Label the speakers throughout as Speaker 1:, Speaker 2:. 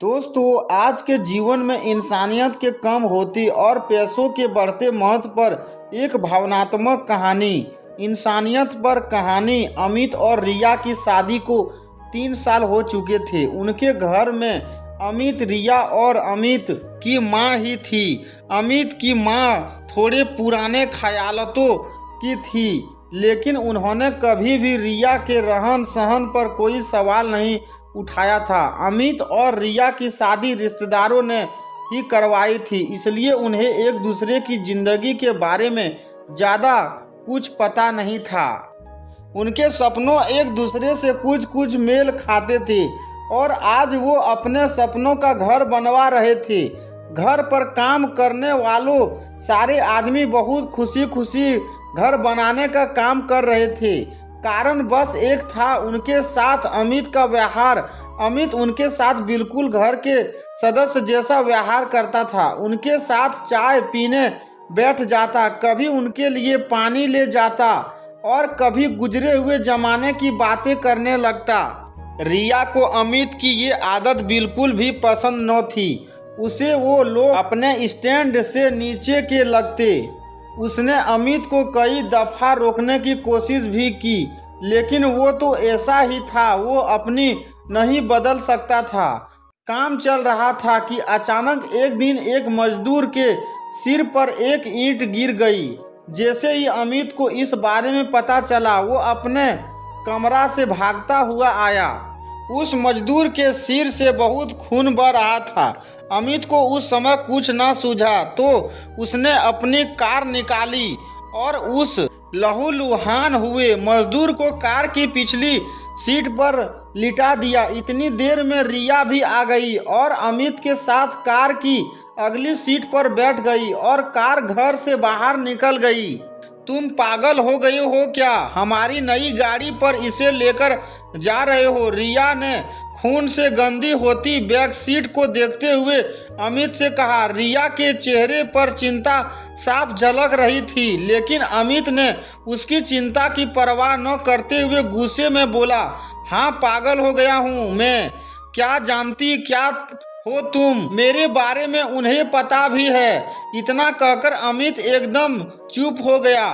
Speaker 1: दोस्तों, आज के जीवन में इंसानियत के कम होती और पैसों के बढ़ते महत्व पर एक भावनात्मक कहानी। इंसानियत पर कहानी। अमित और रिया की शादी को 3 साल हो चुके थे। उनके घर में अमित, रिया और अमित की माँ ही थी। अमित की माँ थोड़े पुराने ख्यालों की थी, लेकिन उन्होंने कभी भी रिया के रहन सहन पर कोई सवाल नहीं उठाया था। अमित और रिया की शादी रिश्तेदारों ने ही करवाई थी, इसलिए उन्हें एक दूसरे की जिंदगी के बारे में ज़्यादा कुछ पता नहीं था। उनके सपनों एक दूसरे से कुछ मेल खाते थे और आज वो अपने सपनों का घर बनवा रहे थे। घर पर काम करने वालों सारे आदमी बहुत खुशी घर बनाने का काम कर रहे थे। कारण बस एक था, उनके साथ अमित का व्यवहार। अमित उनके साथ बिल्कुल घर के सदस्य जैसा व्यवहार करता था। उनके साथ चाय पीने बैठ जाता, कभी उनके लिए पानी ले जाता और कभी गुजरे हुए जमाने की बातें करने लगता। रिया को अमित की ये आदत बिल्कुल भी पसंद न थी। उसे वो लोग अपने स्टैंड से नीचे के लगते। उसने अमित को कई दफ़ा रोकने की कोशिश भी की, लेकिन वो तो ऐसा ही था, वो अपनी नहीं बदल सकता था। काम चल रहा था कि अचानक एक दिन एक मजदूर के सिर पर एक ईंट गिर गई। जैसे ही अमित को इस बारे में पता चला, वो अपने कमरा से भागता हुआ आया। उस मजदूर के सिर से बहुत खून बह रहा था। अमित को उस समय कुछ न सूझा तो उसने अपनी कार निकाली और उस लहूलुहान हुए मजदूर को कार की पिछली सीट पर लिटा दिया। इतनी देर में रिया भी आ गई और अमित के साथ कार की अगली सीट पर बैठ गई और कार घर से बाहर निकल गई। तुम पागल हो गए हो क्या? हमारी नई गाड़ी पर इसे लेकर जा रहे हो? रिया ने खून से गंदी होती बैक सीट को देखते हुए अमित से कहा। रिया के चेहरे पर चिंता साफ झलक रही थी, लेकिन अमित ने उसकी चिंता की परवाह न करते हुए गुस्से में बोला, हाँ, पागल हो गया हूँ मैं। क्या जानती क्या हो तुम मेरे बारे में? उन्हें पता भी है। इतना कहकर अमित एकदम चुप हो गया।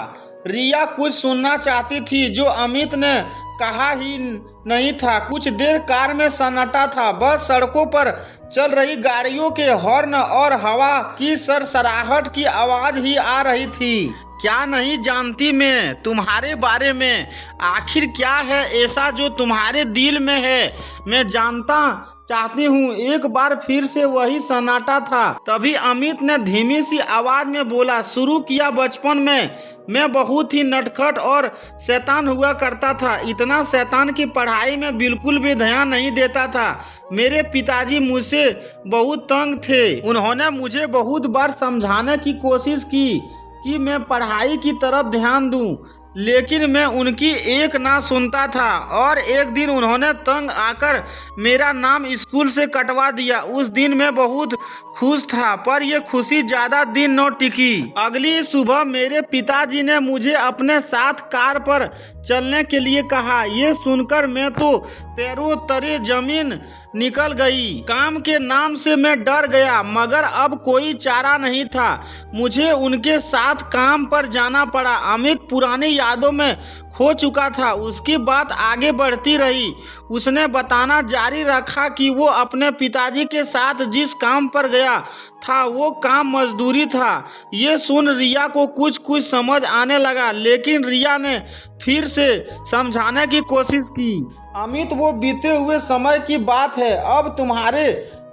Speaker 1: रिया कुछ सुनना चाहती थी जो अमित ने कहा ही नहीं था। कुछ देर कार में सन्नाटा था, बस सड़कों पर चल रही गाड़ियों के हॉर्न और हवा की सरसराहट की आवाज ही आ रही थी। क्या नहीं जानती मैं तुम्हारे बारे में? आखिर क्या है ऐसा जो तुम्हारे दिल में है? मैं जानता चाहती हूँ। एक बार फिर से वही सन्नाटा था। तभी अमित ने धीमी सी आवाज में बोला, शुरू किया बचपन में मैं बहुत ही नटखट और शैतान हुआ करता था। इतना शैतान की पढ़ाई में बिल्कुल भी ध्यान नहीं देता था। मेरे पिताजी मुझसे बहुत तंग थे। उन्होंने मुझे बहुत बार समझाने की कोशिश की कि मैं पढ़ाई की तरफ ध्यान दूं, लेकिन मैं उनकी एक ना सुनता था। और एक दिन उन्होंने तंग आकर मेरा नाम स्कूल से कटवा दिया। उस दिन मैं बहुत खुश था, पर यह खुशी ज़्यादा दिन न टिकी। अगली सुबह मेरे पिताजी ने मुझे अपने साथ कार पर चलने के लिए कहा। ये सुनकर मैं तो पैरों तले जमीन निकल गई। काम के नाम से मैं डर गया, मगर अब कोई चारा नहीं था। मुझे उनके साथ काम पर जाना पड़ा। अमित पुरानी यादों में खो चुका था। उसकी बात आगे बढ़ती रही। उसने बताना जारी रखा कि वो अपने पिताजी के साथ जिस काम पर गया था वो काम मजदूरी था। ये सुन रिया को कुछ समझ आने लगा, लेकिन रिया ने फिर से समझाने की कोशिश की। अमित, वो बीते हुए समय की बात है। अब तुम्हारे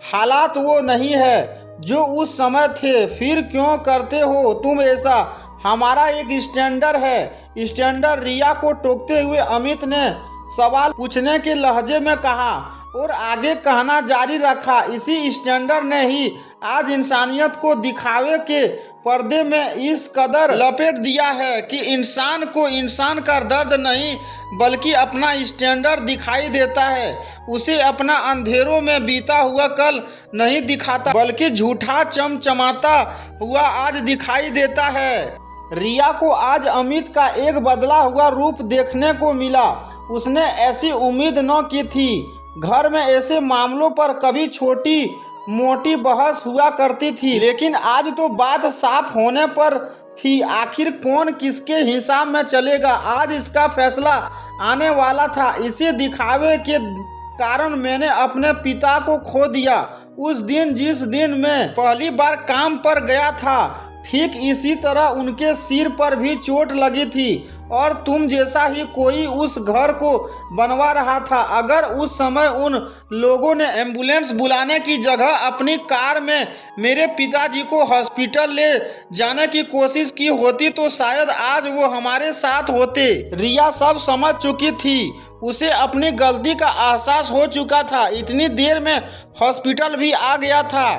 Speaker 1: हालात वो नहीं है जो उस समय थे। फिर क्यों करते हो तुम ऐसा? हमारा एक स्टैंडर्ड है। स्टैंडर्ड? रिया को टोकते हुए अमित ने सवाल पूछने के लहजे में कहा और आगे कहना जारी रखा। इसी स्टैंडर्ड ने ही आज इंसानियत को दिखावे के पर्दे में इस कदर लपेट दिया है कि इंसान को इंसान का दर्द नहीं बल्कि अपना स्टैंडर्ड दिखाई देता है। उसे अपना अंधेरों में बीता हुआ कल नहीं दिखाता, बल्कि झूठा चमचमाता हुआ आज दिखाई देता है। रिया को आज अमित का एक बदला हुआ रूप देखने को मिला। उसने ऐसी उम्मीद न की थी। घर में ऐसे मामलों पर कभी छोटी मोटी बहस हुआ करती थी, लेकिन आज तो बात साफ होने पर थी। आखिर कौन किसके हिसाब में चलेगा, आज इसका फैसला आने वाला था। इसे दिखावे के कारण मैंने अपने पिता को खो दिया। उस दिन जिस दिन मैं पहली बार काम पर गया था, ठीक इसी तरह उनके सिर पर भी चोट लगी थी और तुम जैसा ही कोई उस घर को बनवा रहा था। अगर उस समय उन लोगों ने एम्बुलेंस बुलाने की जगह अपनी कार में मेरे पिताजी को हॉस्पिटल ले जाने की कोशिश की होती तो शायद आज वो हमारे साथ होते। रिया सब समझ चुकी थी, उसे अपनी गलती का एहसास हो चुका था। इतनी देर में हॉस्पिटल भी आ गया था।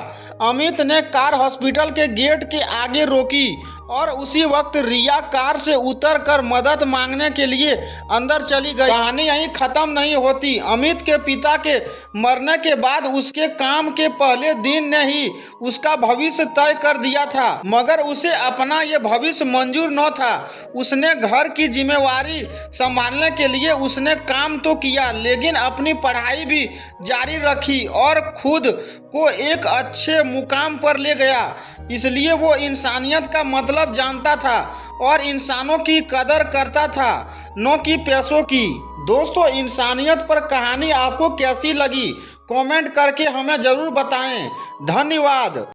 Speaker 1: अमित ने कार हॉस्पिटल के गेट के आगे रोकी और उसी वक्त रिया कार से उतरकर मदद मांगने के लिए अंदर चली गई। कहानी यहीं खत्म नहीं होती। अमित के पिता के मरने के बाद उसके काम के पहले दिन ने ही उसका भविष्य तय कर दिया था, मगर उसे अपना ये भविष्य मंजूर न था। उसने घर की जिम्मेवारी संभालने के लिए उसने काम तो किया, लेकिन अपनी पढ़ाई भी जारी रखी और खुद को एक अच्छे मुकाम पर ले गया। इसलिए वो इंसानियत का मतलब जानता था और इंसानों की कदर करता था, न कि पैसों की। दोस्तों, इंसानियत पर कहानी आपको कैसी लगी, कमेंट करके हमें ज़रूर बताएं। धन्यवाद।